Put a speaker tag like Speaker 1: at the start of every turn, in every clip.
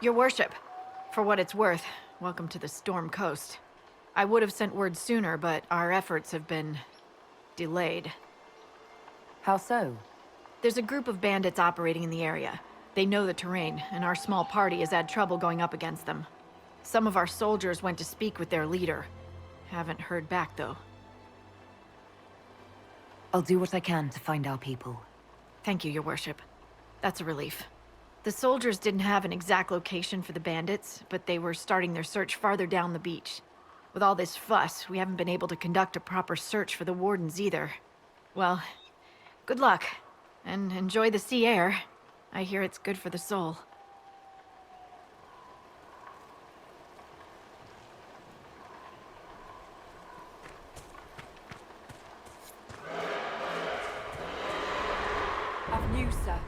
Speaker 1: Your worship, for what it's worth, welcome to the Storm Coast. I would have sent word sooner, but our efforts have been delayed.
Speaker 2: How so?
Speaker 1: There's a group of bandits operating in the area. They know the terrain, and our small party has had trouble going up against them. Some of our soldiers went to speak with their leader. Haven't heard back, though.
Speaker 2: I'll do what I can to find our people.
Speaker 1: Thank you, Your Worship. That's a relief. The soldiers didn't have an exact location for the bandits, but they were starting their search farther down the beach. With all this fuss, we haven't been able to conduct a proper search for the wardens either. Well, good luck, and enjoy the sea air. I hear it's good for the soul.
Speaker 2: Have news, sir.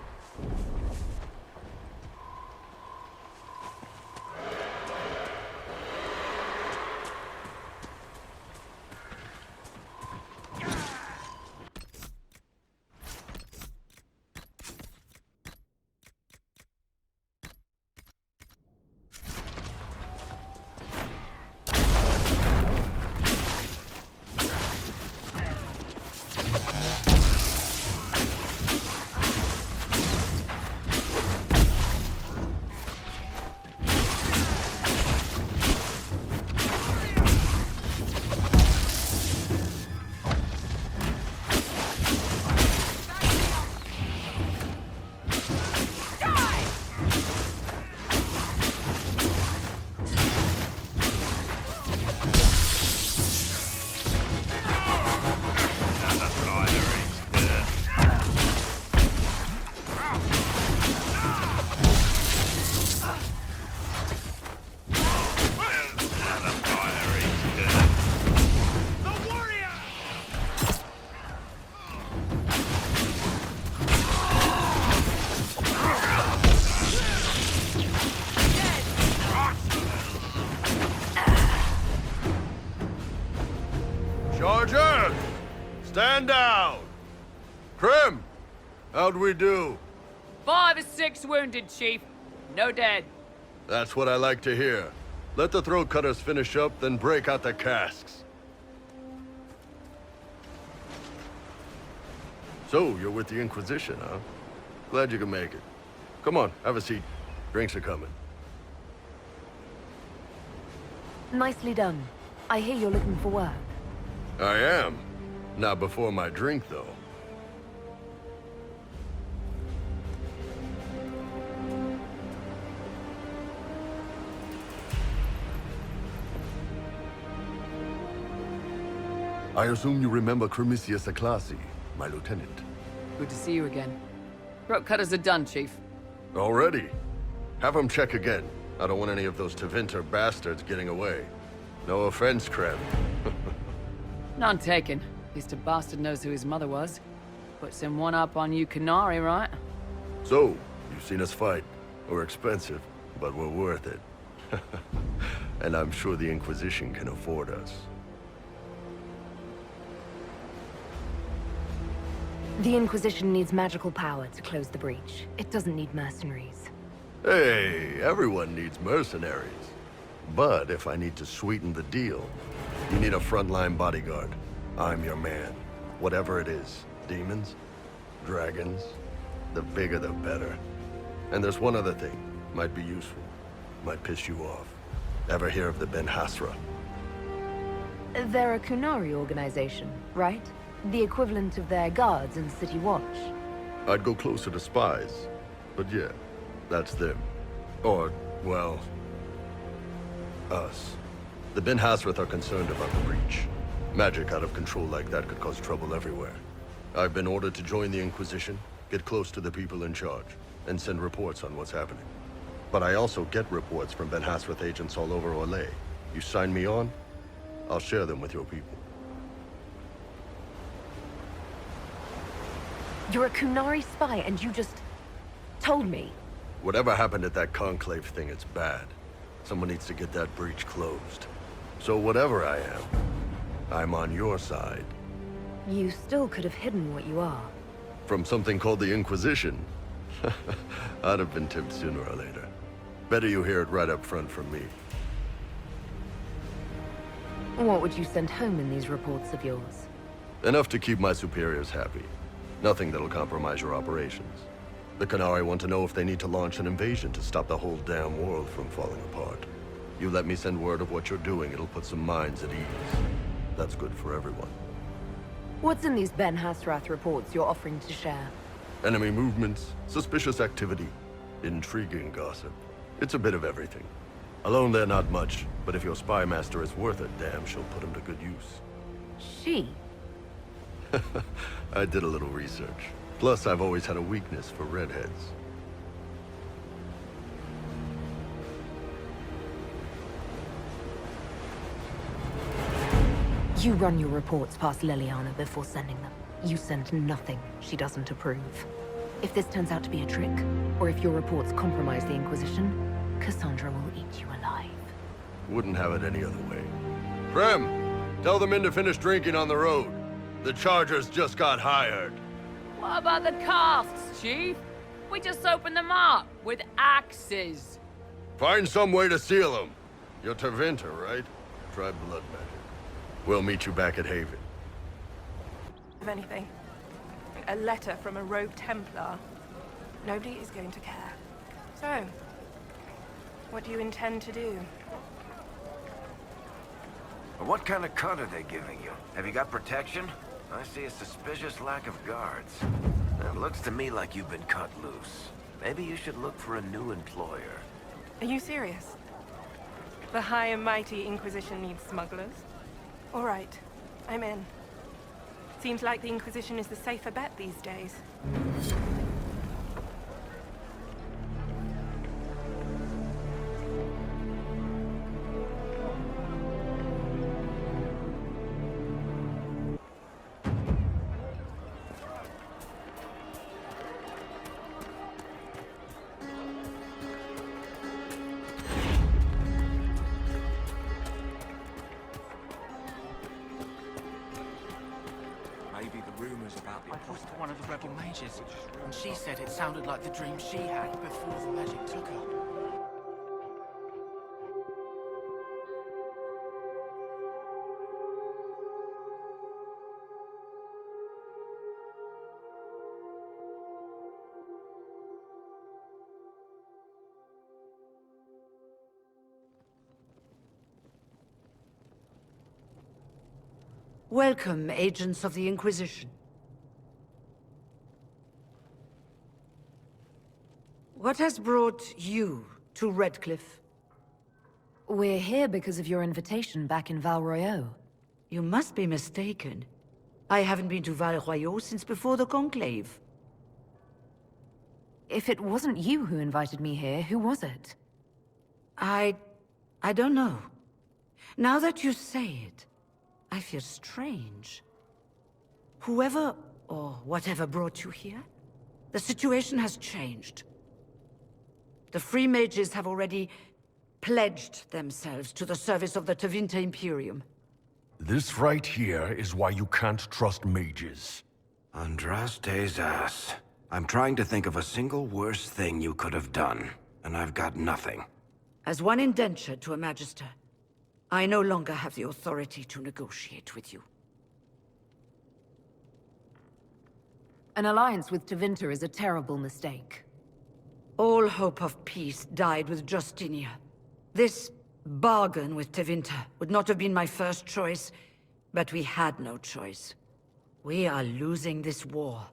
Speaker 3: Charger! Stand down! Krim! How'd we do?
Speaker 4: 5 or 6 wounded, Chief. No dead.
Speaker 3: That's what I like to hear. Let the throat cutters finish up, then break out the casks. So, you're with the Inquisition, huh? Glad you can make it. Come on, have a seat. Drinks are coming.
Speaker 2: Nicely done. I hear you're looking for work.
Speaker 3: I am. Not before my drink, though. I assume you remember Cremisius Aclassi, my lieutenant.
Speaker 4: Good to see you again. Throat cutters are done, Chief.
Speaker 3: Already? Have him check again. I don't want any of those Tevinter bastards getting away. No offense, Krem.
Speaker 4: None taken. At least a bastard knows who his mother was. Puts him one up on you Canary, right?
Speaker 3: So, you've seen us fight. We're expensive, but we're worth it. And I'm sure the Inquisition can afford us.
Speaker 2: The Inquisition needs magical power to close the breach. It doesn't need mercenaries.
Speaker 3: Hey, everyone needs mercenaries. But if I need to sweeten the deal, you need a frontline bodyguard. I'm your man. Whatever it is. Demons? Dragons? The bigger the better. And there's one other thing. Might be useful. Might piss you off. Ever hear of the Ben Hasra?
Speaker 2: They're a Kunari organization, right? The equivalent of their guards in City Watch.
Speaker 3: I'd go closer to spies. But yeah, that's them. Or, well, us. The Ben Hasrath are concerned about the breach. Magic out of control like that could cause trouble everywhere. I've been ordered to join the Inquisition, get close to the people in charge, and send reports on what's happening. But I also get reports from Ben Hasrath agents all over Orlais. You sign me on, I'll share them with your people.
Speaker 2: You're a Kunari spy and you just told me.
Speaker 3: Whatever happened at that Conclave thing, it's bad. Someone needs to get that breach closed. So whatever I am, I'm on your side.
Speaker 2: You still could have hidden what you are.
Speaker 3: From something called the Inquisition. I'd have been tipped sooner or later. Better you hear it right up front from me.
Speaker 2: What would you send home in these reports of yours?
Speaker 3: Enough to keep my superiors happy. Nothing that'll compromise your operations. The Qunari want to know if they need to launch an invasion to stop the whole damn world from falling apart. You let me send word of what you're doing, it'll put some minds at ease. That's good for everyone.
Speaker 2: What's in these Ben Hasrath reports you're offering to share?
Speaker 3: Enemy movements, suspicious activity, intriguing gossip. It's a bit of everything. Alone they're not much, but if your spy master is worth a damn, she'll put him to good use.
Speaker 2: She?
Speaker 3: I did a little research. Plus, I've always had a weakness for redheads.
Speaker 2: You run your reports past Liliana before sending them. You send nothing she doesn't approve. If this turns out to be a trick, or if your reports compromise the Inquisition, Cassandra will eat you alive.
Speaker 3: Wouldn't have it any other way. Prem, tell the men to finish drinking on the road. The Chargers just got hired.
Speaker 4: What about the casks, Chief? We just opened them up with axes.
Speaker 3: Find some way to seal them. You're Tevinter, right? Try blood magic. We'll meet you back at Haven.
Speaker 5: Of anything. A letter from a rogue Templar. Nobody is going to care. So, what do you intend to do?
Speaker 6: What kind of cut are they giving you? Have you got protection? I see a suspicious lack of guards. It looks to me like you've been cut loose. Maybe you should look for a new employer.
Speaker 5: Are you serious? The high and mighty Inquisition needs smugglers? All right, I'm in. Seems like the Inquisition is the safer bet these days.
Speaker 7: Maybe the rumors about the apostle. I talked to one of the rebel mages, and she said it sounded like the dream she had before the magic took her.
Speaker 8: Welcome, agents of the Inquisition. What has brought you to Redcliffe?
Speaker 2: We're here because of your invitation back in Val Royeaux.
Speaker 8: You must be mistaken. I haven't been to Val Royeaux since before the Conclave.
Speaker 2: If it wasn't you who invited me here, who was it?
Speaker 8: I don't know. Now that you say it, I feel strange. Whoever or whatever brought you here, the situation has changed. The Free Mages have already pledged themselves to the service of the Tevinter Imperium.
Speaker 9: This right here is why you can't trust mages.
Speaker 6: Andraste's ass. I'm trying to think of a single worse thing you could have done, and I've got nothing.
Speaker 8: As one indentured to a Magister, I no longer have the authority to negotiate with you.
Speaker 2: An alliance with Tevinter is a terrible mistake.
Speaker 8: All hope of peace died with Justinia. This bargain with Tevinter would not have been my first choice, but we had no choice. We are losing this war.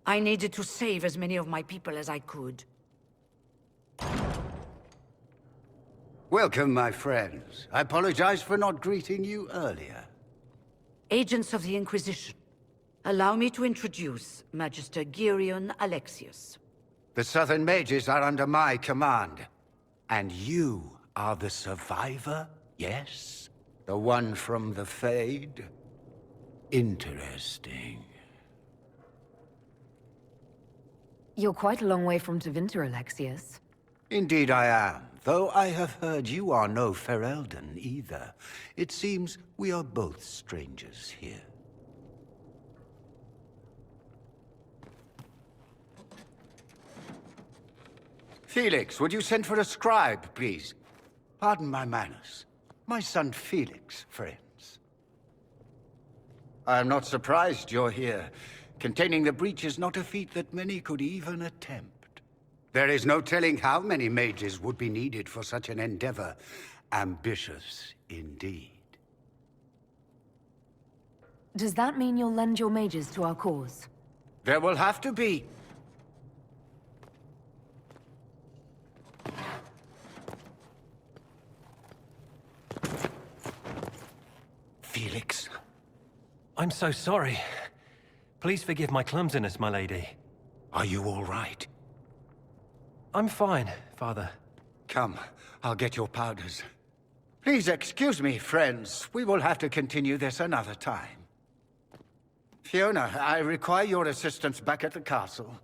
Speaker 8: I needed to save as many of my people as I could.
Speaker 10: Welcome, my friends. I apologize for not greeting you earlier.
Speaker 8: Agents of the Inquisition, allow me to introduce Magister Girion Alexius.
Speaker 10: The Southern Mages are under my command. And you are the survivor, yes? The one from the Fade? Interesting.
Speaker 2: You're quite a long way from Tevinter, Alexius.
Speaker 10: Indeed I am, though I have heard you are no Ferelden either. It seems we are both strangers here. Felix, would you send for a scribe, please? Pardon my manners. My son Felix, friends. I am not surprised you're here. Containing the breach is not a feat that many could even attempt. There is no telling how many mages would be needed for such an endeavor. Ambitious, indeed.
Speaker 2: Does that mean you'll lend your mages to our cause?
Speaker 10: There will have to be. Felix.
Speaker 11: I'm so sorry. Please forgive my clumsiness, my lady.
Speaker 10: Are you all right?
Speaker 11: I'm fine, Father.
Speaker 10: Come, I'll get your powders. Please excuse me, friends. We will have to continue this another time. Fiona, I require your assistance back at the castle.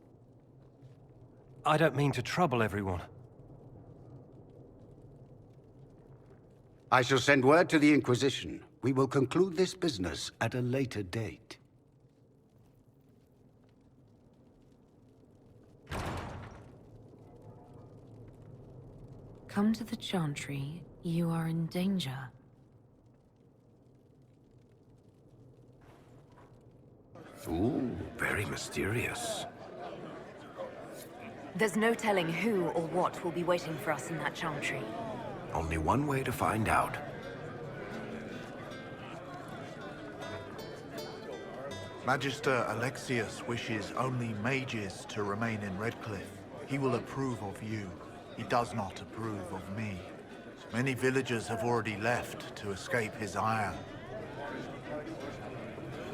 Speaker 11: I don't mean to trouble everyone.
Speaker 10: I shall send word to the Inquisition. We will conclude this business at a later date.
Speaker 2: Come to the Chantry. You are in danger.
Speaker 6: Ooh, very mysterious.
Speaker 2: There's no telling who or what will be waiting for us in that Chantry.
Speaker 6: Only one way to find out.
Speaker 12: Magister Alexius wishes only mages to remain in Redcliffe. He will approve of you. He does not approve of me. Many villagers have already left to escape his ire.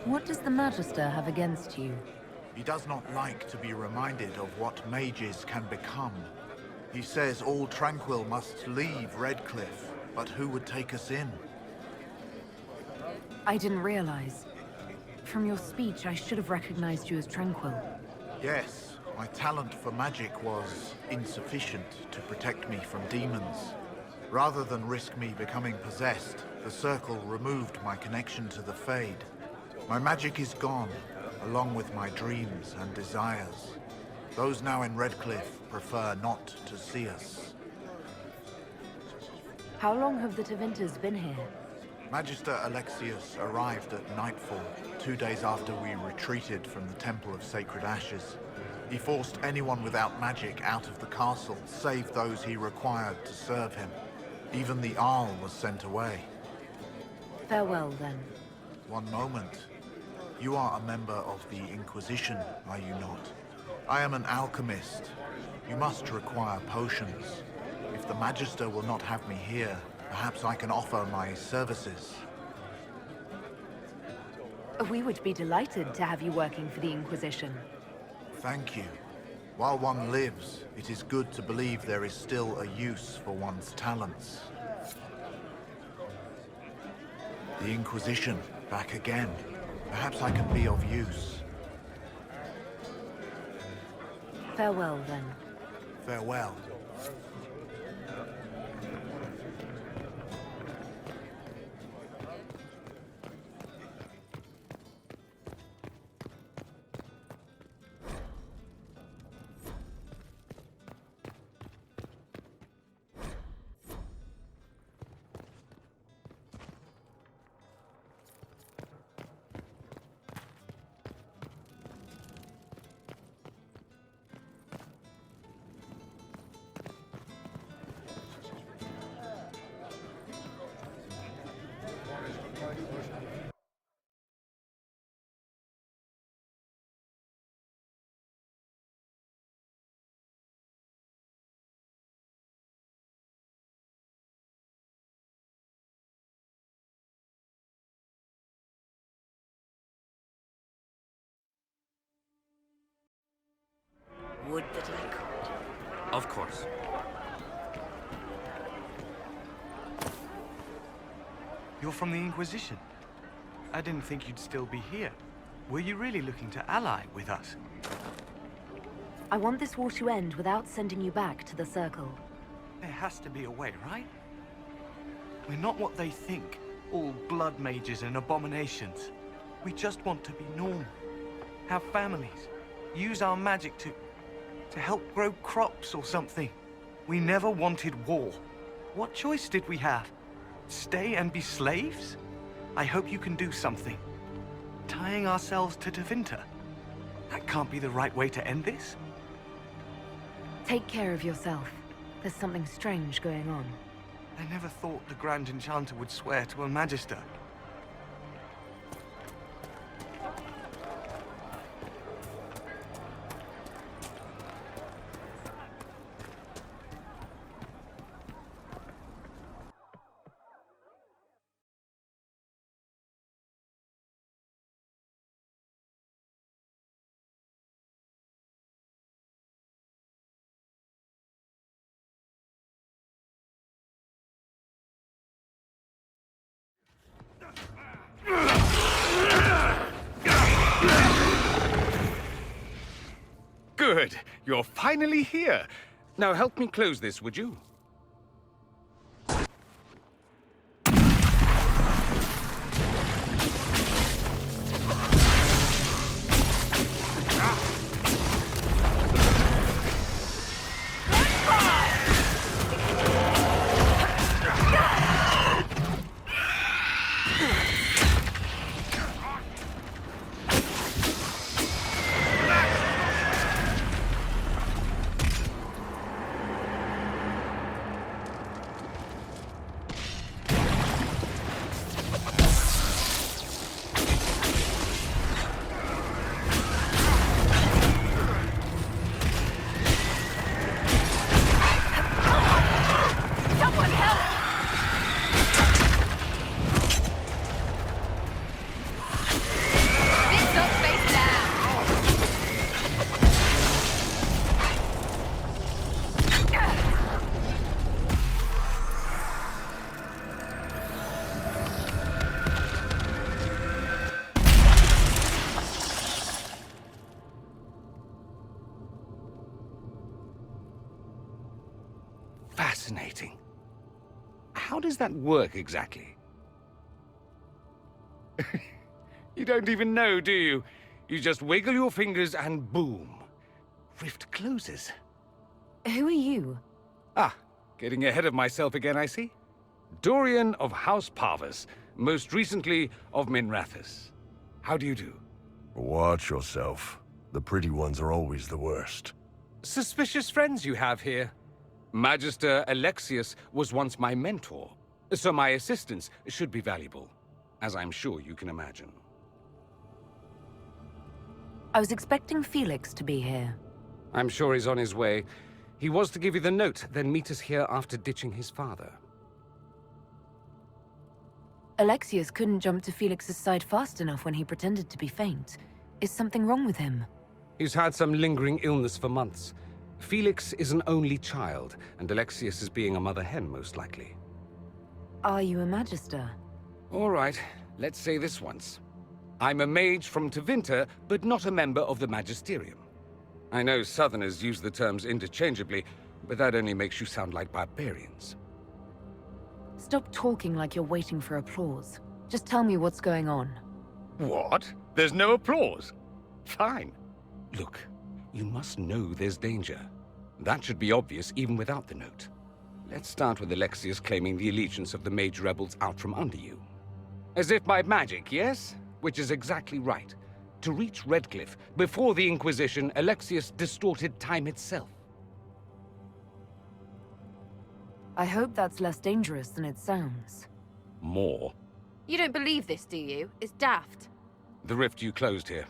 Speaker 2: What does the Magister have against you?
Speaker 12: He does not like to be reminded of what mages can become. He says all Tranquil must leave Redcliffe, but who would take us in?
Speaker 2: I didn't realize. From your speech, I should have recognized you as Tranquil.
Speaker 12: Yes, my talent for magic was insufficient to protect me from demons. Rather than risk me becoming possessed, the Circle removed my connection to the Fade. My magic is gone, along with my dreams and desires. Those now in Redcliffe prefer not to see us.
Speaker 2: How long have the Tevinters been here?
Speaker 12: Magister Alexius arrived at nightfall, 2 days after we retreated from the Temple of Sacred Ashes. He forced anyone without magic out of the castle, save those he required to serve him. Even the Arl was sent away.
Speaker 2: Farewell, then.
Speaker 12: One moment. You are a member of the Inquisition, are you not? I am an alchemist. You must require potions. If the Magister will not have me here, perhaps I can offer my services.
Speaker 2: We would be delighted to have you working for the Inquisition.
Speaker 12: Thank you. While one lives, it is good to believe there is still a use for one's talents. The Inquisition, back again. Perhaps I can be of use.
Speaker 2: Farewell, then.
Speaker 12: Farewell.
Speaker 8: Would that I could.
Speaker 11: Of course.
Speaker 13: You're from the Inquisition. I didn't think you'd still be here. Were you really looking to ally with us?
Speaker 2: I want this war to end without sending you back to the Circle.
Speaker 13: There has to be a way, right? We're not what they think, all blood mages and abominations. We just want to be normal, have families, use our magic to help grow crops or something. We never wanted war. What choice did we have? Stay and be slaves? I hope you can do something. Tying ourselves to Tevinter. That can't be the right way to end this.
Speaker 2: Take care of yourself. There's something strange going on.
Speaker 13: I never thought the Grand Enchanter would swear to a Magister.
Speaker 14: Good. You're finally here. Now help me close this, would you? Fascinating. How does that work exactly? You don't even know, do you? You just wiggle your fingers and boom. Rift closes.
Speaker 2: Who are you?
Speaker 14: Ah, getting ahead of myself again, I see. Dorian of House Parvus, most recently of Minrathous. How do you do?
Speaker 3: Watch yourself. The pretty ones are always the worst.
Speaker 14: Suspicious friends you have here. Magister Alexius was once my mentor, so my assistance should be valuable, as I'm sure you can imagine.
Speaker 2: I was expecting Felix to be here.
Speaker 14: I'm sure he's on his way. He was to give you the note, then meet us here after ditching his father.
Speaker 2: Alexius couldn't jump to Felix's side fast enough when he pretended to be faint. Is something wrong with him?
Speaker 14: He's had some lingering illness for months. Felix is an only child, and Alexius is being a mother hen, most likely.
Speaker 2: Are you a Magister?
Speaker 14: All right, let's say this once. I'm a mage from Tevinter, but not a member of the Magisterium. I know Southerners use the terms interchangeably, but that only makes you sound like barbarians.
Speaker 2: Stop talking like you're waiting for applause. Just tell me what's going on.
Speaker 14: What? There's no applause? Fine. Look, you must know there's danger. That should be obvious even without the note. Let's start with Alexius claiming the allegiance of the mage rebels out from under you. As if by magic, yes? Which is exactly right. To reach Redcliffe, before the Inquisition, Alexius distorted time itself.
Speaker 2: I hope that's less dangerous than it sounds.
Speaker 14: More.
Speaker 15: You don't believe this, do you? It's daft.
Speaker 14: The rift you closed here.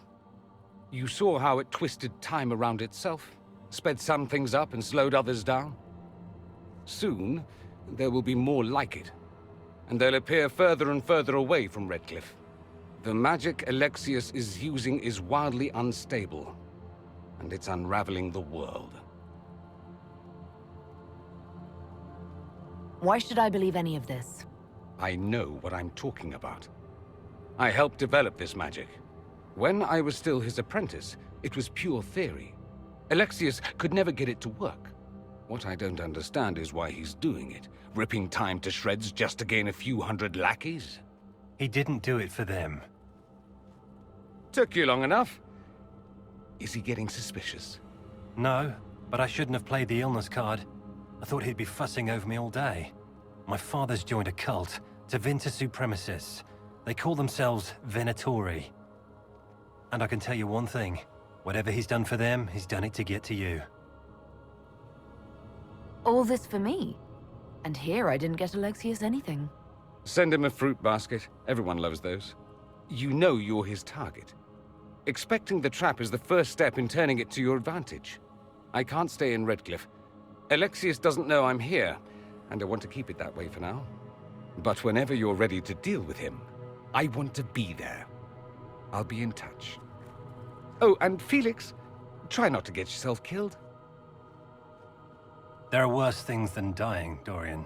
Speaker 14: You saw how it twisted time around itself, sped some things up and slowed others down. Soon, there will be more like it, and they'll appear further and further away from Redcliffe. The magic Alexius is using is wildly unstable, and it's unraveling the world.
Speaker 2: Why should I believe any of this?
Speaker 14: I know what I'm talking about. I helped develop this magic. When I was still his apprentice, it was pure theory. Alexius could never get it to work. What I don't understand is why he's doing it, ripping time to shreds just to gain a few hundred lackeys.
Speaker 11: He didn't do it for them.
Speaker 14: Took you long enough. Is he getting suspicious?
Speaker 11: No, but I shouldn't have played the illness card. I thought he'd be fussing over me all day. My father's joined a cult, Tevinter Supremacists. They call themselves Venatori. And I can tell you one thing. Whatever he's done for them, he's done it to get to you.
Speaker 2: All this for me? And here I didn't get Alexius anything.
Speaker 14: Send him a fruit basket. Everyone loves those. You know you're his target. Expecting the trap is the first step in turning it to your advantage. I can't stay in Redcliffe. Alexius doesn't know I'm here, and I want to keep it that way for now. But whenever you're ready to deal with him, I want to be there. I'll be in touch. Oh, and Felix, try not to get yourself killed.
Speaker 11: There are worse things than dying, Dorian.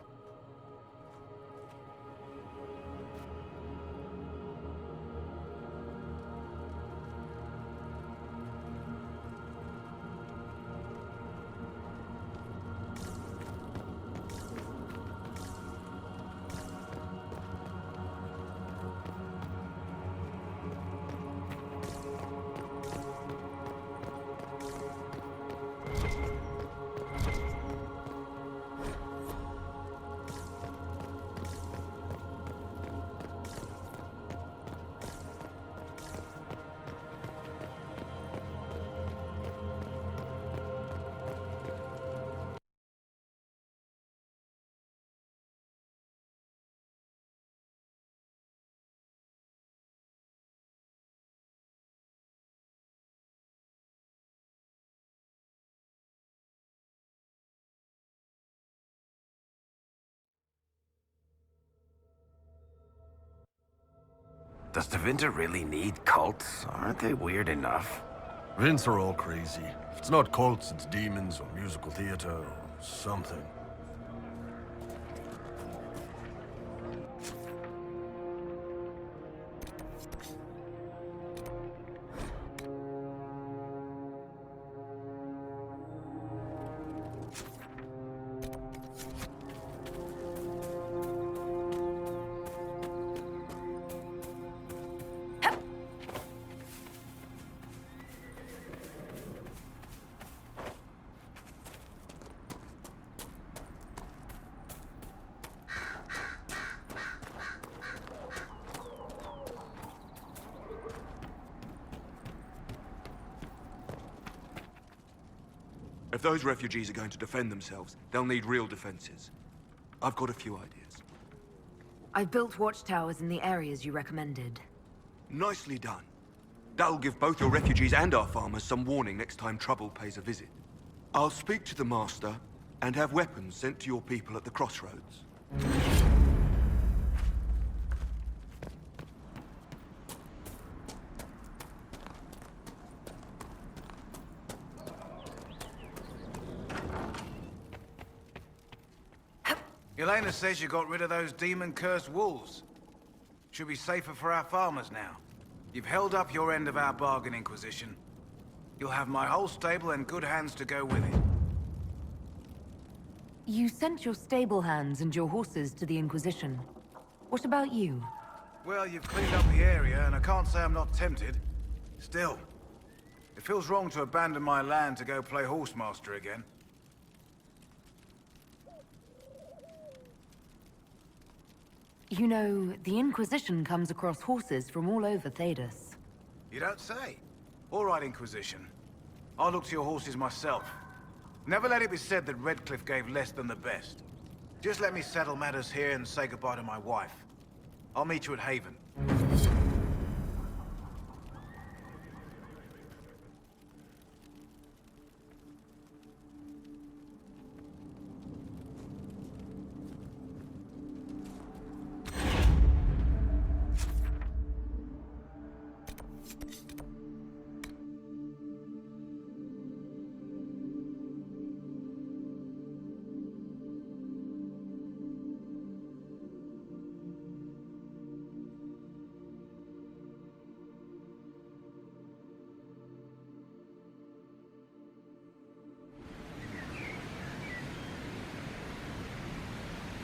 Speaker 6: Does Tevinter really need cults? Aren't they weird enough?
Speaker 3: Vince are all crazy. If it's not cults, it's demons or musical theater or something.
Speaker 16: If those refugees are going to defend themselves, they'll need real defenses. I've got a few ideas.
Speaker 2: I built watchtowers in the areas you recommended.
Speaker 16: Nicely done. That'll give both your refugees and our farmers some warning next time trouble pays a visit. I'll speak to the Master and have weapons sent to your people at the crossroads.
Speaker 17: Elena says you got rid of those demon-cursed wolves. Should be safer for our farmers now. You've held up your end of our bargain, Inquisition. You'll have my whole stable and good hands to go with it.
Speaker 2: You sent your stable hands and your horses to the Inquisition. What about you?
Speaker 17: Well, you've cleaned up the area, and I can't say I'm not tempted. Still, it feels wrong to abandon my land to go play horsemaster again.
Speaker 2: You know, the Inquisition comes across horses from all over Thedas.
Speaker 17: You don't say. All right, Inquisition. I'll look to your horses myself. Never let it be said that Redcliffe gave less than the best. Just let me settle matters here and say goodbye to my wife. I'll meet you at Haven.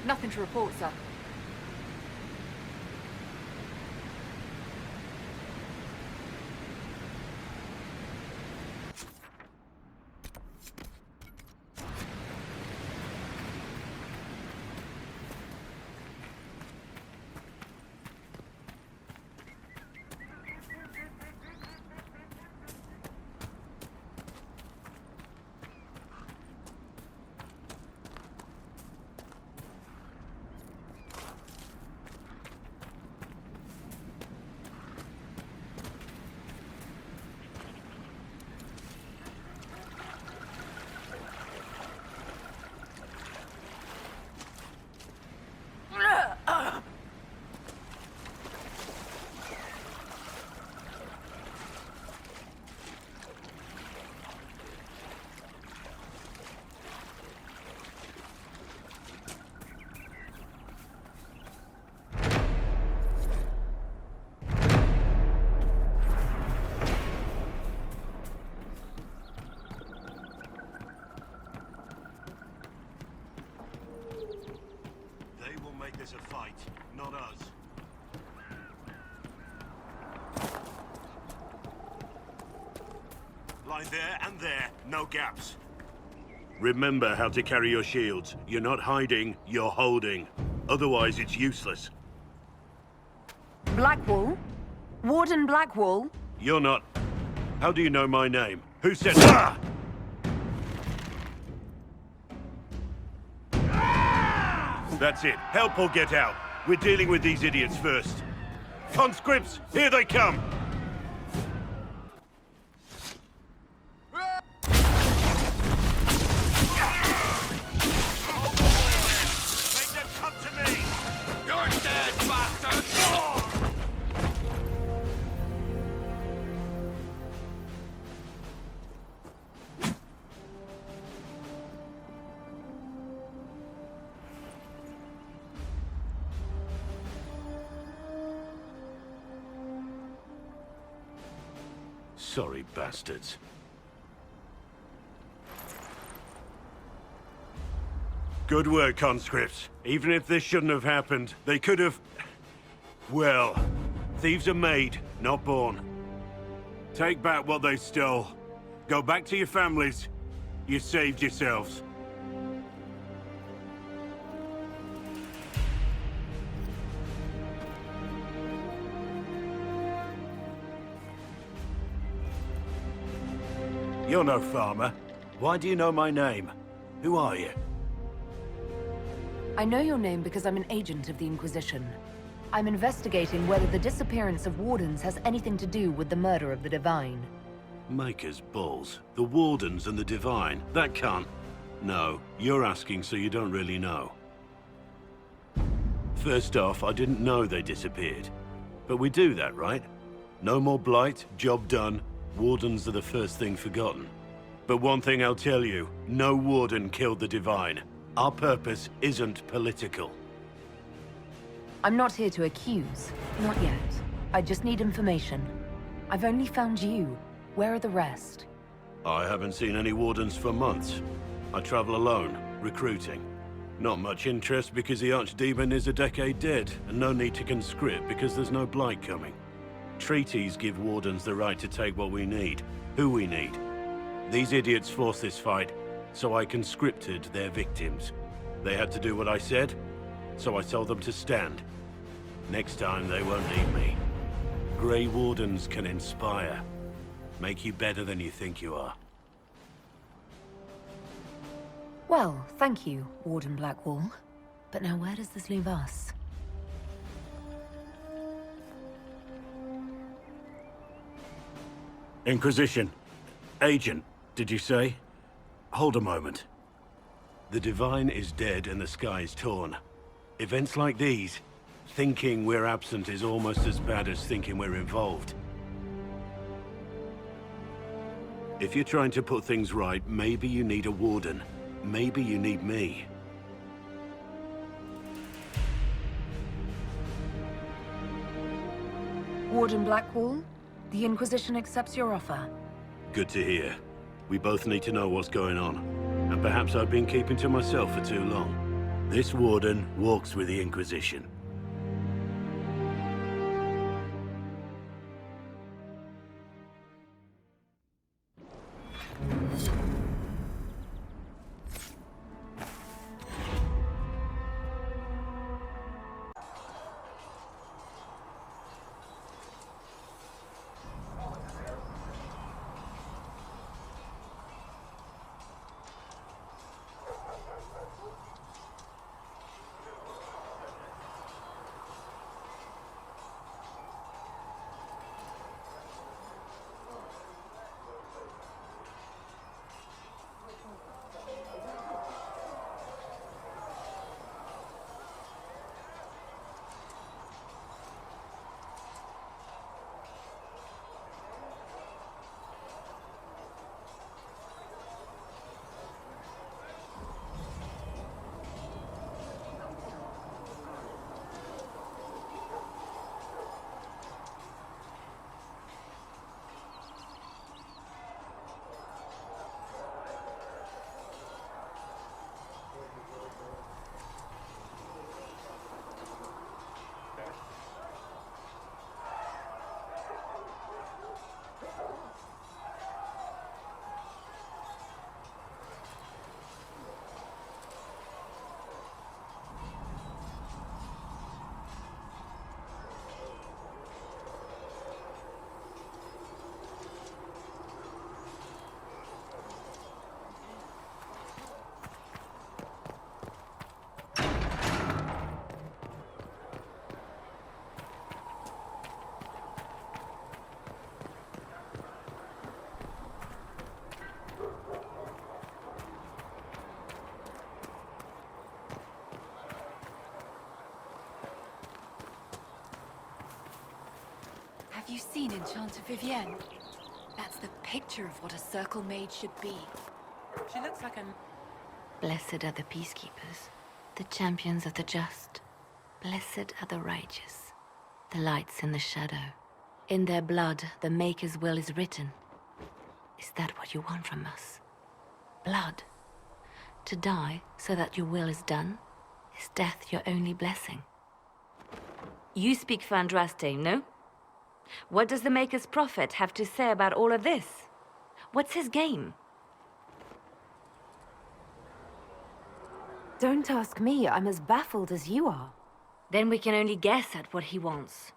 Speaker 1: Nothing to report, sir.
Speaker 18: there's a fight, not us. Line there and there, no gaps. Remember how to carry your shields. You're not hiding, you're holding. Otherwise, it's useless.
Speaker 2: Blackwall? Warden Blackwall?
Speaker 18: You're not... How do you know my name? Who said... Ah! That's it. Help or get out. We're dealing with these idiots first. Conscripts, here they come! Make them come to me! You're dead, bastard! Sorry, bastards. Good work, conscripts. Even if this shouldn't have happened, they could have... Well, thieves are made, not born. Take back what they stole. Go back to your families. You saved yourselves. You're no farmer. Why do you know my name? Who are you?
Speaker 2: I know your name because I'm an agent of the Inquisition. I'm investigating whether the disappearance of Wardens has anything to do with the murder of the Divine.
Speaker 18: Maker's balls. The Wardens and the Divine. That can't... No, you're asking so you don't really know. First off, I didn't know they disappeared. But we do that, right? No more blight, job done. Wardens are the first thing forgotten. But one thing I'll tell you, no Warden killed the Divine. Our purpose isn't political.
Speaker 2: I'm not here to accuse. Not yet. I just need information. I've only found you. Where are the rest?
Speaker 18: I haven't seen any Wardens for months. I travel alone, recruiting. Not much interest because the Archdemon is a decade dead, and no need to conscript because there's no blight coming. Treaties give Wardens the right to take what we need, who we need. These idiots forced this fight, so I conscripted their victims. They had to do what I said, so I told them to stand. Next time they won't need me. Grey Wardens can inspire. Make you better than you think you are.
Speaker 2: Well, thank you, Warden Blackwall. But now where does this leave us?
Speaker 18: Inquisition. Agent, did you say? Hold a moment. The Divine is dead and the sky is torn. Events like these, thinking we're absent is almost as bad as thinking we're involved. If you're trying to put things right, maybe you need a Warden. Maybe you need me.
Speaker 2: Warden Blackwall, the Inquisition accepts your offer.
Speaker 18: Good to hear. We both need to know what's going on. And perhaps I've been keeping to myself for too long. This Warden walks with the Inquisition.
Speaker 19: Have you seen Enchanter Vivienne? That's the picture of what a circle mage should be.
Speaker 15: She looks like an...
Speaker 2: Blessed are the peacekeepers, the champions of the just. Blessed are the righteous, the lights in the shadow. In their blood, the Maker's will is written. Is that what you want from us? Blood? To die so that your will is done? Is death your only blessing?
Speaker 20: You speak for Andraste, no? What does the Maker's prophet have to say about all of this? What's his game?
Speaker 2: Don't ask me. I'm as baffled as you are.
Speaker 20: Then we can only guess at what he wants.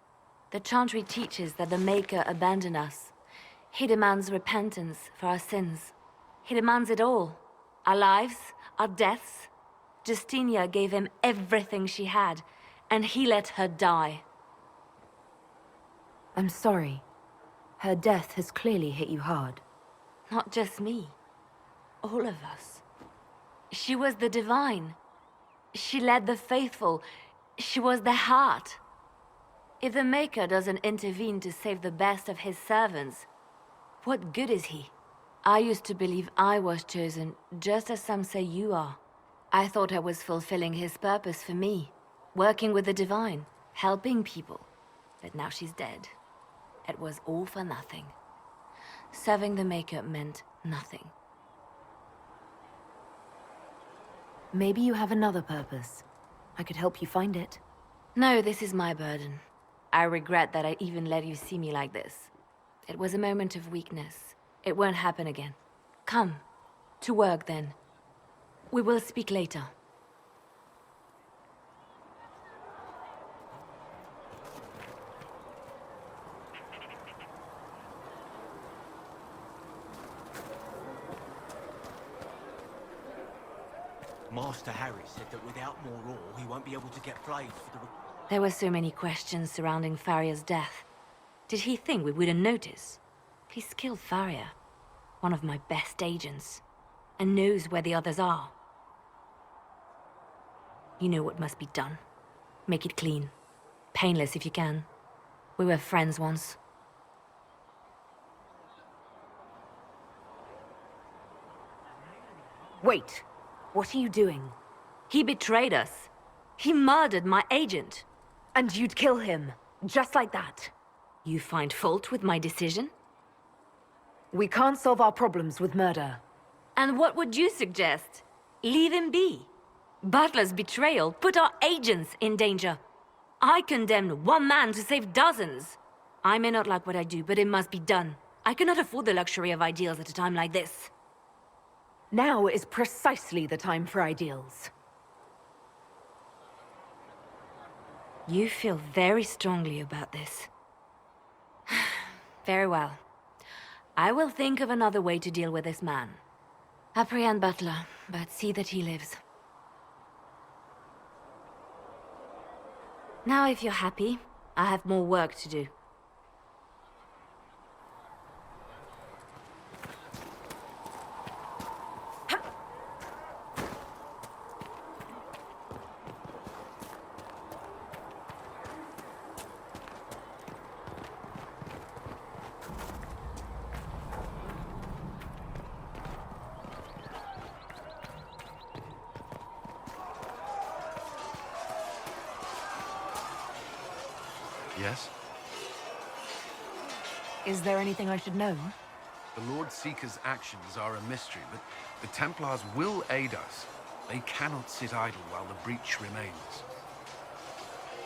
Speaker 20: The Chantry teaches that the Maker abandoned us. He demands repentance for our sins. He demands it all. Our lives, our deaths. Justinia gave him everything she had, and he let her die.
Speaker 2: I'm sorry. Her death has clearly hit you hard.
Speaker 20: Not just me. All of us. She was the divine. She led the faithful. She was their heart. If the Maker doesn't intervene to save the best of his servants, what good is he? I used to believe I was chosen, just as some say you are. I thought I was fulfilling his purpose for me, working with the divine, helping people. But now she's dead. It was all for nothing. Serving the Maker meant nothing.
Speaker 2: Maybe you have another purpose. I could help you find it.
Speaker 20: No, this is my burden. I regret that I even let you see me like this. It was a moment of weakness. It won't happen again. Come. To work, then. We will speak later.
Speaker 7: Master Harry said that without more ore, he won't be able to get blades for the...
Speaker 20: There were so many questions surrounding Faria's death. Did he think we wouldn't notice? He's killed Faria, one of my best agents, and knows where the others are. You know what must be done. Make it clean. Painless if you can. We were friends once.
Speaker 2: Wait. What are you doing?
Speaker 20: He betrayed us. He murdered my agent.
Speaker 2: And you'd kill him, just like that.
Speaker 20: You find fault with my decision?
Speaker 2: We can't solve our problems with murder.
Speaker 20: And what would you suggest? Leave him be. Butler's betrayal put our agents in danger. I condemned one man to save dozens. I may not like what I do, but it must be done. I cannot afford the luxury of ideals at a time like this.
Speaker 2: Now is precisely the time for ideals.
Speaker 20: You feel very strongly about this. Very well. I will think of another way to deal with this man. Apprehend Butler, but see that he lives. Now, if you're happy, I have more work to do.
Speaker 3: Yes?
Speaker 2: Is there anything I should know?
Speaker 21: The Lord Seeker's actions are a mystery, but the Templars will aid us. They cannot sit idle while the breach remains.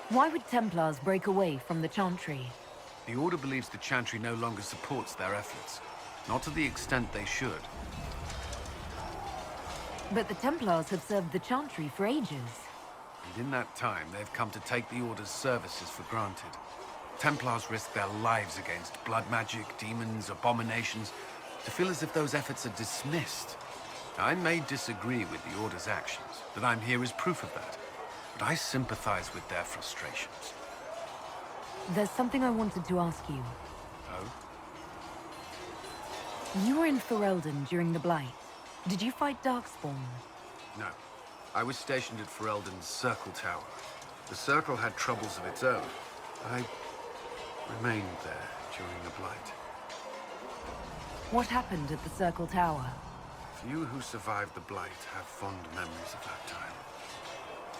Speaker 2: Why would Templars break away from the Chantry?
Speaker 21: The Order believes the Chantry no longer supports their efforts. Not to the extent they should.
Speaker 2: But the Templars have served the Chantry for ages.
Speaker 21: And in that time, they've come to take the Order's services for granted. Templars risk their lives against blood magic, demons, abominations, to feel as if those efforts are dismissed. I may disagree with the Order's actions. That I'm here is proof of that. But I sympathize with their frustrations.
Speaker 2: There's something I wanted to ask you.
Speaker 21: Oh?
Speaker 2: You were in Ferelden during the Blight. Did you fight Darkspawn?
Speaker 21: No. I was stationed at Ferelden's Circle Tower. The Circle had troubles of its own. I remained there during the Blight.
Speaker 2: What happened at the Circle Tower?
Speaker 21: Few who survived the Blight have fond memories of that time.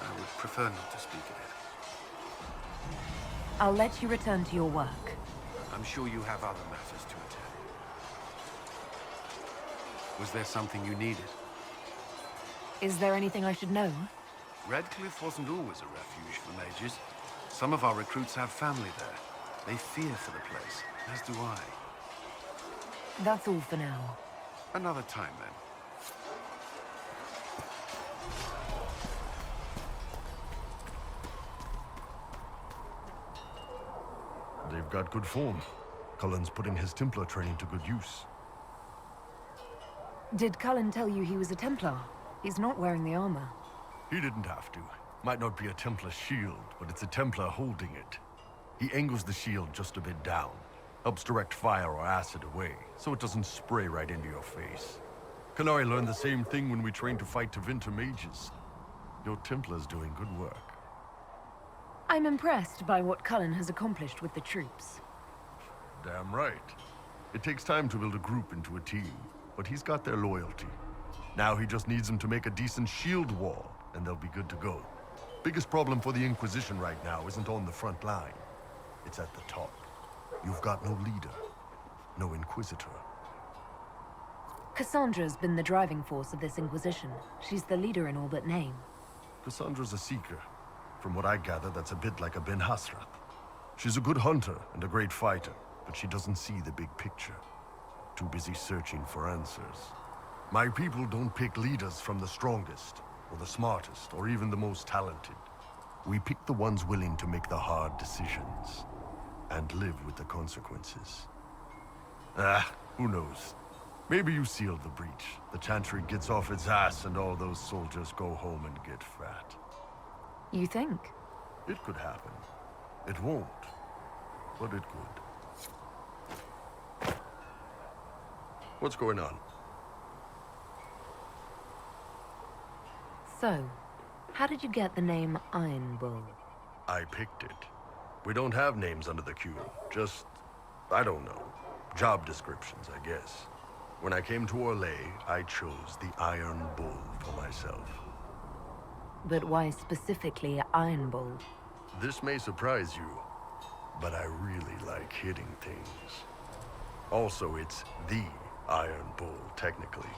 Speaker 21: I would prefer not to speak of it.
Speaker 2: I'll let you return to your work.
Speaker 21: I'm sure you have other matters to attend. Was there something you needed?
Speaker 2: Is there anything I should know?
Speaker 21: Redcliffe wasn't always a refuge for mages. Some of our recruits have family there. They fear for the place, as do I.
Speaker 2: That's all for now.
Speaker 21: Another time, then.
Speaker 3: They've got good form. Cullen's putting his Templar training to good use.
Speaker 2: Did Cullen tell you he was a Templar? He's not wearing the armor.
Speaker 3: He didn't have to. Might not be a Templar shield, but it's a Templar holding it. He angles the shield just a bit down. Helps direct fire or acid away, so it doesn't spray right into your face. Canary learned the same thing when we trained to fight Tevinter mages. Your Templar's doing good work.
Speaker 2: I'm impressed by what Cullen has accomplished with the troops.
Speaker 3: Damn right. It takes time to build a group into a team, but he's got their loyalty. Now he just needs them to make a decent shield wall, and they'll be good to go. Biggest problem for the Inquisition right now isn't on the front line. It's at the top. You've got no leader, no Inquisitor.
Speaker 2: Cassandra's been the driving force of this Inquisition. She's the leader in all but name.
Speaker 3: Cassandra's a seeker. From what I gather, that's a bit like a Ben Hasrat. She's a good hunter and a great fighter, but she doesn't see the big picture. Too busy searching for answers. My people don't pick leaders from the strongest, or the smartest, or even the most talented. We pick the ones willing to make the hard decisions, and live with the consequences. Who knows? Maybe you sealed the breach. The Chantry gets off its ass and all those soldiers go home and get fat.
Speaker 2: You think?
Speaker 3: It could happen. It won't, but it could. What's going on?
Speaker 2: So, how did you get the name Iron Bull?
Speaker 3: I picked it. We don't have names under the queue. Just, I don't know. Job descriptions, I guess. When I came to Orlais, I chose the Iron Bull for myself.
Speaker 2: But why specifically Iron Bull?
Speaker 3: This may surprise you, but I really like hitting things. Also, it's the Iron Bull, technically.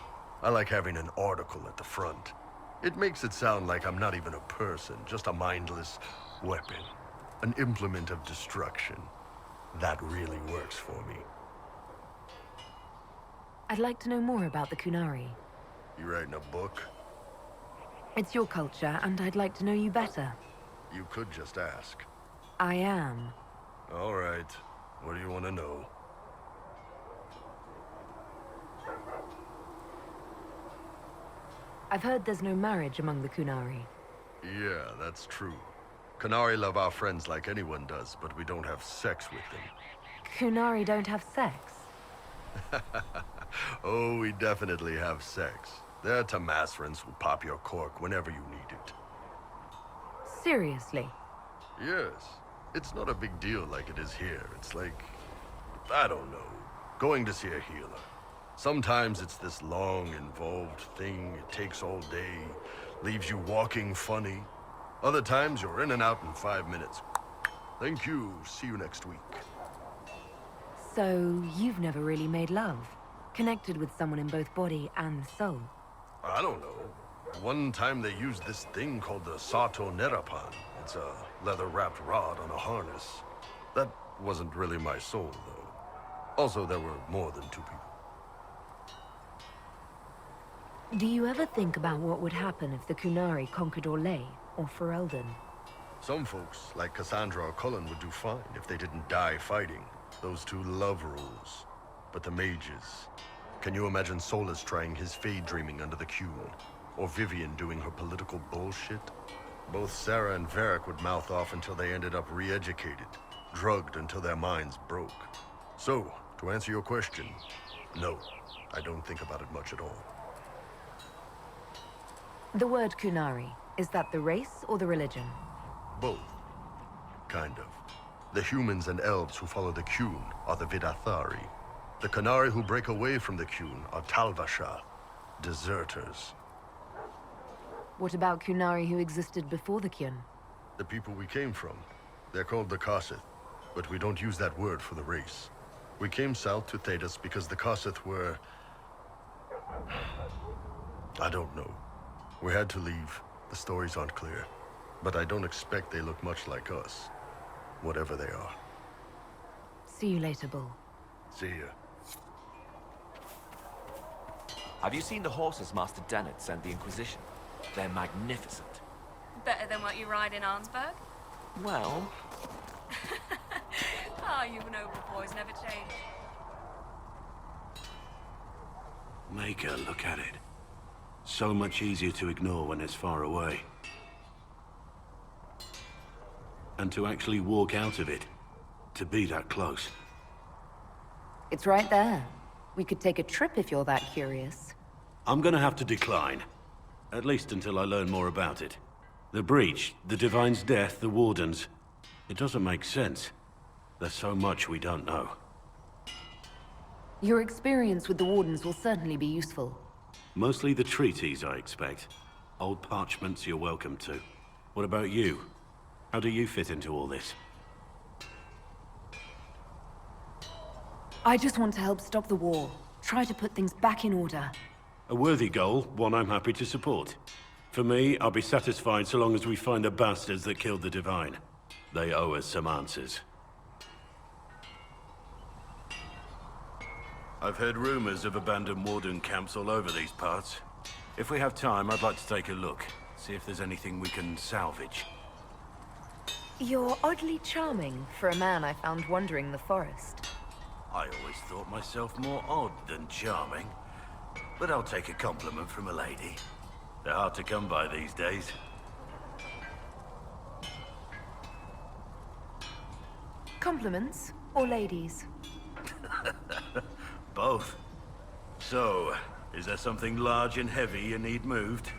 Speaker 3: I like having an article at the front. It makes it sound like I'm not even a person, just a mindless weapon. An implement of destruction. That really works for me.
Speaker 2: I'd like to know more about the Kunari.
Speaker 3: You writing a book?
Speaker 2: It's your culture, and I'd like to know you better.
Speaker 3: You could just ask.
Speaker 2: I am.
Speaker 3: All right. What do you want to know?
Speaker 2: I've heard there's no marriage among the Kunari.
Speaker 3: Yeah, that's true. Kunari love our friends like anyone does, but we don't have sex with them.
Speaker 2: Kunari don't have sex?
Speaker 3: Oh, we definitely have sex. They're Tamasrans who pop your cork whenever you need it.
Speaker 2: Seriously?
Speaker 3: Yes. It's not a big deal like it is here. It's like, I don't know, going to see a healer. Sometimes it's this long, involved thing. It takes all day, leaves you walking funny. Other times you're in and out in 5 minutes. Thank you. See you next week.
Speaker 2: So, you've never really made love? Connected with someone in both body and soul?
Speaker 3: I don't know. One time they used this thing called the Sato Nerapan. It's a leather-wrapped rod on a harness. That wasn't really my soul, though. Also, there were more than 2 people.
Speaker 2: Do you ever think about what would happen if the Kunari conquered Orlais or Ferelden?
Speaker 3: Some folks, like Cassandra or Cullen, would do fine if they didn't die fighting. Those 2 love rules. But the mages... Can you imagine Solus trying his fade dreaming under the Qun? Or Vivian doing her political bullshit? Both Sarah and Varric would mouth off until they ended up re-educated, drugged until their minds broke. So, to answer your question, no, I don't think about it much at all.
Speaker 2: The word Kunari, is that the race or the religion?
Speaker 3: Both. Kind of. The humans and elves who follow the Qun are the Vidathari. The Qunari who break away from the Qun are Talvasha, deserters.
Speaker 2: What about Qunari who existed before the Qun?
Speaker 3: The people we came from. They're called the Kossith, but we don't use that word for the race. We came south to Thedas because the Kossith were... I don't know. We had to leave. The stories aren't clear. But I don't expect they look much like us. Whatever they are.
Speaker 2: See you later, Bull.
Speaker 3: See ya.
Speaker 4: Have you seen the horses Master Dennett sent the Inquisition? They're magnificent.
Speaker 19: Better than what you ride in Arnsberg?
Speaker 4: Well...
Speaker 19: Ah, you noble boys never change.
Speaker 18: Maker, look at it. So much easier to ignore when it's far away. And to actually walk out of it. To be that close.
Speaker 2: It's right there. We could take a trip if you're that curious.
Speaker 18: I'm gonna have to decline. At least until I learn more about it. The breach, the Divine's death, the Wardens. It doesn't make sense. There's so much we don't know.
Speaker 2: Your experience with the Wardens will certainly be useful.
Speaker 18: Mostly the treaties, I expect. Old parchments you're welcome to. What about you? How do you fit into all this?
Speaker 2: I just want to help stop the war. Try to put things back in order.
Speaker 18: A worthy goal, one I'm happy to support. For me, I'll be satisfied so long as we find the bastards that killed the Divine. They owe us some answers. I've heard rumors of abandoned Warden camps all over these parts. If we have time, I'd like to take a look. See if there's anything we can salvage.
Speaker 2: You're oddly charming for a man I found wandering the forest.
Speaker 18: I always thought myself more odd than charming. But I'll take a compliment from a lady. They're hard to come by these days.
Speaker 2: Compliments or ladies?
Speaker 18: Both. So, is there something large and heavy you need moved?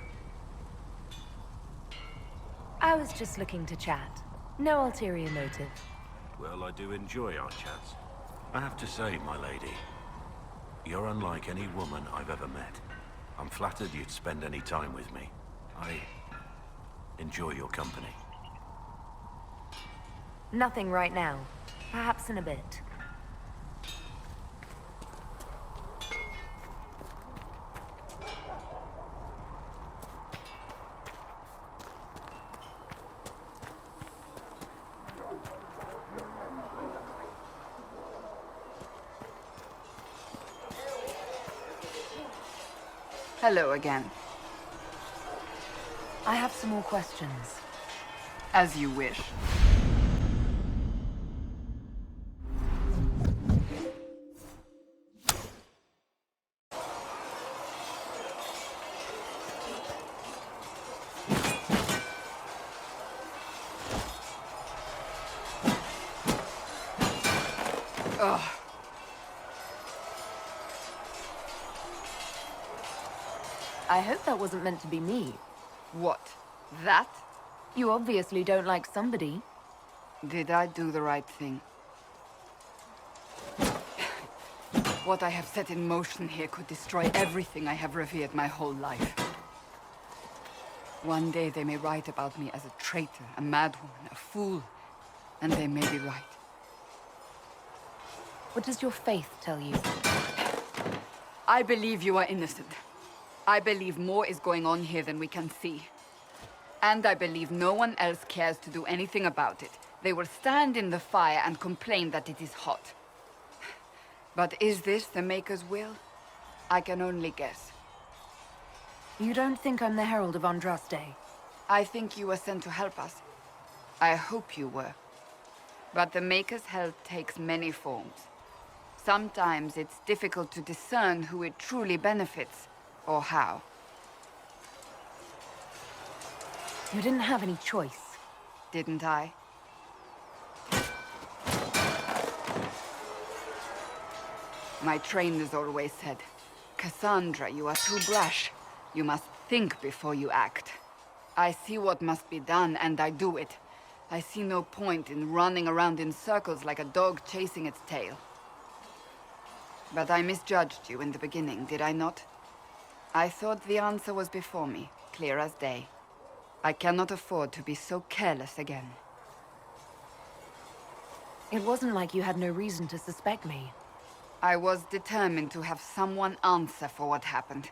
Speaker 2: I was just looking to chat. No ulterior motive.
Speaker 18: Well, I do enjoy our chats. I have to say, my lady, you're unlike any woman I've ever met. I'm flattered you'd spend any time with me. I enjoy your company.
Speaker 2: Nothing right now. Perhaps in a bit.
Speaker 22: Hello again.
Speaker 2: I have some more questions.
Speaker 22: As you wish. Ugh.
Speaker 2: I hope that wasn't meant to be me.
Speaker 22: What? That?
Speaker 2: You obviously don't like somebody.
Speaker 22: Did I do the right thing? What I have set in motion here could destroy everything I have revered my whole life. One day they may write about me as a traitor, a madwoman, a fool, and they may be right.
Speaker 2: What does your faith tell you?
Speaker 22: I believe you are innocent. I believe more is going on here than we can see. And I believe no one else cares to do anything about it. They will stand in the fire and complain that it is hot. But is this the Maker's will? I can only guess.
Speaker 2: You don't think I'm the Herald of Andraste?
Speaker 22: I think you were sent to help us. I hope you were. But the Maker's help takes many forms. Sometimes it's difficult to discern who it truly benefits, or how.
Speaker 2: You didn't have any choice.
Speaker 22: Didn't I? My trainers always said, Cassandra, you are too brash. You must think before you act. I see what must be done, and I do it. I see no point in running around in circles like a dog chasing its tail. But I misjudged you in the beginning, did I not? I thought the answer was before me, clear as day. I cannot afford to be so careless again.
Speaker 2: It wasn't like you had no reason to suspect me.
Speaker 22: I was determined to have someone answer for what happened.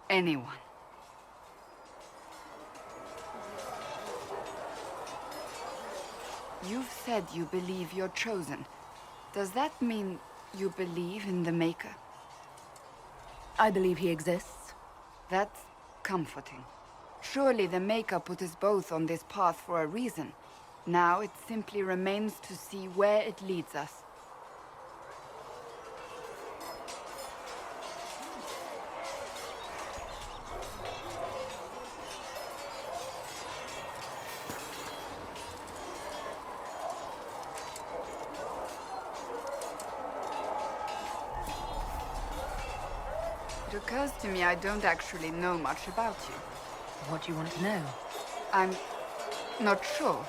Speaker 22: Anyone. You've said you believe you're chosen. Does that mean you believe in the Maker?
Speaker 2: I believe he exists.
Speaker 22: That's comforting. Surely the Maker put us both on this path for a reason. Now it simply remains to see where it leads us. It occurs to me I don't actually know much about you.
Speaker 2: What do you want to know?
Speaker 22: I'm not sure.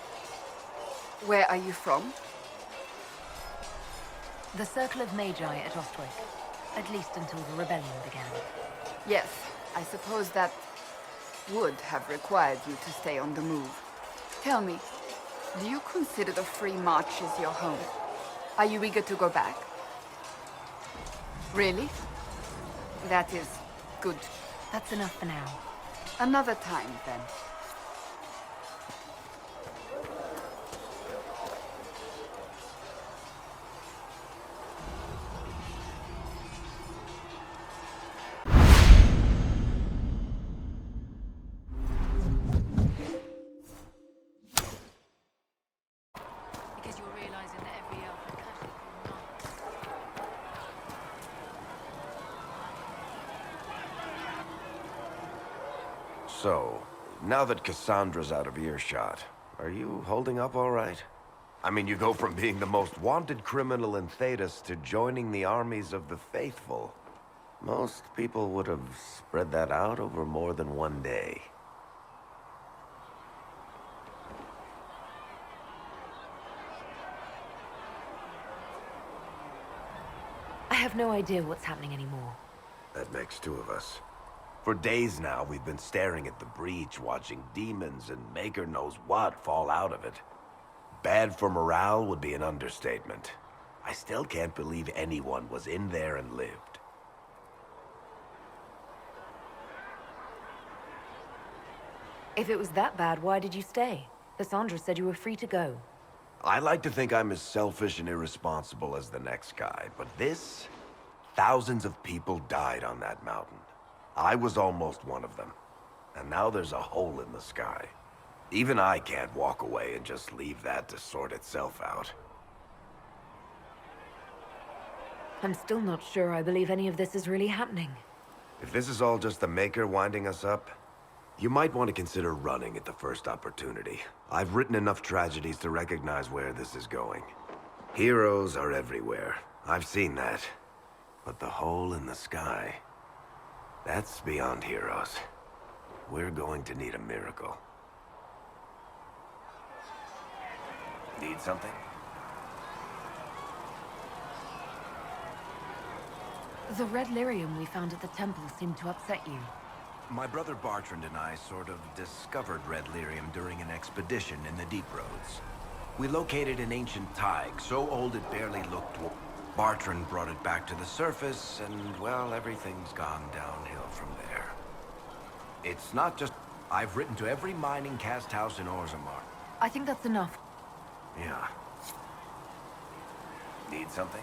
Speaker 22: Where are you from?
Speaker 2: The Circle of Magi at Ostwick. At least until the rebellion began.
Speaker 22: Yes, I suppose that would have required you to stay on the move. Tell me, do you consider the Free Marches your home? Are you eager to go back? Really? That is good.
Speaker 2: That's enough for now.
Speaker 22: Another time, then.
Speaker 1: Because you're realizing that every elf and Catholic will not.
Speaker 6: So, now that Cassandra's out of earshot, are you holding up all right? I mean, you go from being the most wanted criminal in Thedas to joining the armies of the faithful. Most people would have spread that out over more than one day.
Speaker 2: I have no idea what's happening anymore.
Speaker 6: That makes two of us. For days now, we've been staring at the breach, watching demons and Maker knows what fall out of it. Bad for morale would be an understatement. I still can't believe anyone was in there and lived.
Speaker 2: If it was that bad, why did you stay? Cassandra said you were free to go.
Speaker 6: I like to think I'm as selfish and irresponsible as the next guy, but this... Thousands of people died on that mountain. I was almost one of them. And now there's a hole in the sky. Even I can't walk away and just leave that to sort itself out.
Speaker 2: I'm still not sure I believe any of this is really happening.
Speaker 6: If this is all just the Maker winding us up, you might want to consider running at the first opportunity. I've written enough tragedies to recognize where this is going. Heroes are everywhere. I've seen that. But the hole in the sky... that's beyond heroes. We're going to need a miracle. Need something?
Speaker 2: The red lyrium we found at the temple seemed to upset you.
Speaker 6: My brother Bartrand and I sort of discovered red lyrium during an expedition in the Deep Roads. We located an ancient thaig, so old it barely looked... Bartrand brought it back to the surface, and, well, everything's gone downhill from there. It's not just... I've written to every mining cast house in Orzammar.
Speaker 2: I think that's enough.
Speaker 6: Yeah. Need something?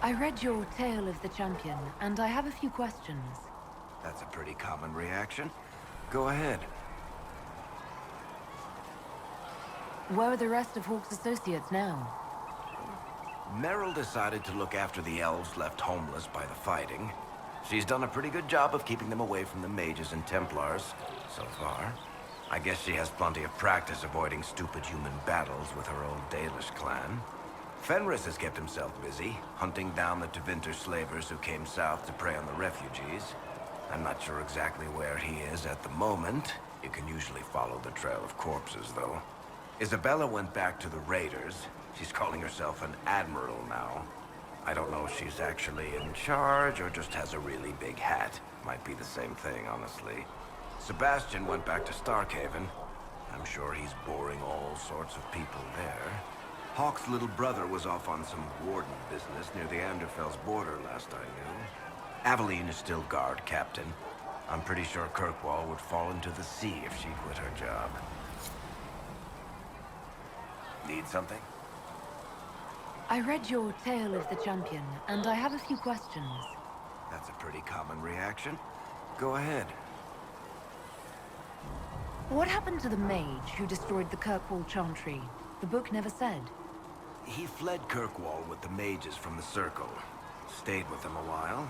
Speaker 2: I read your Tale of the Champion, and I have a few questions.
Speaker 6: That's a pretty common reaction. Go ahead.
Speaker 2: Where are the rest of Hawke's associates now?
Speaker 6: Merrill decided to look after the elves left homeless by the fighting. She's done a pretty good job of keeping them away from the mages and Templars, so far. I guess she has plenty of practice avoiding stupid human battles with her old Dalish clan. Fenris has kept himself busy, hunting down the Tevinter slavers who came south to prey on the refugees. I'm not sure exactly where he is at the moment. You can usually follow the trail of corpses, though. Isabella went back to the Raiders. She's calling herself an admiral now. I don't know if she's actually in charge or just has a really big hat. Might be the same thing, honestly. Sebastian went back to Starkhaven. I'm sure he's boring all sorts of people there. Hawk's little brother was off on some warden business near the Anderfell's border last I knew. Aveline is still guard captain. I'm pretty sure Kirkwall would fall into the sea if she quit her job. Need something?
Speaker 2: I read your Tale of the Champion, and I have a few questions.
Speaker 6: That's a pretty common reaction. Go ahead.
Speaker 2: What happened to the mage who destroyed the Kirkwall Chantry? The book never said.
Speaker 6: He fled Kirkwall with the mages from the Circle. Stayed with them a while,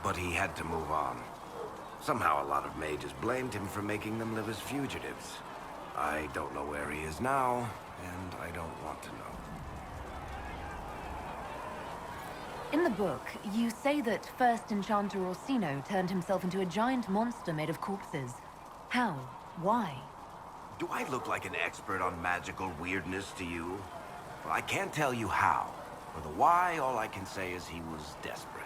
Speaker 6: but he had to move on. Somehow a lot of mages blamed him for making them live as fugitives. I don't know where he is now, and I don't want to know.
Speaker 2: In the book, you say that First Enchanter Orsino turned himself into a giant monster made of corpses. How? Why?
Speaker 6: Do I look like an expert on magical weirdness to you? Well, I can't tell you how. For the why, all I can say is he was desperate.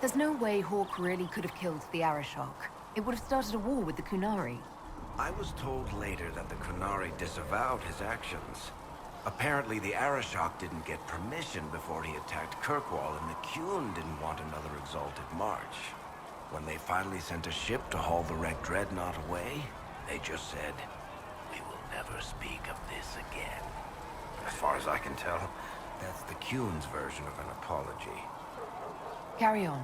Speaker 2: There's no way Hawk really could have killed the Arashok. It would have started a war with the Kunari.
Speaker 6: I was told later that the Kunari disavowed his actions. Apparently, the Arashok didn't get permission before he attacked Kirkwall, and the Qun didn't want another exalted march. When they finally sent a ship to haul the wrecked dreadnought away, they just said, "We will never speak of this again." As far as I can tell, that's the Qun's version of an apology.
Speaker 2: Carry on.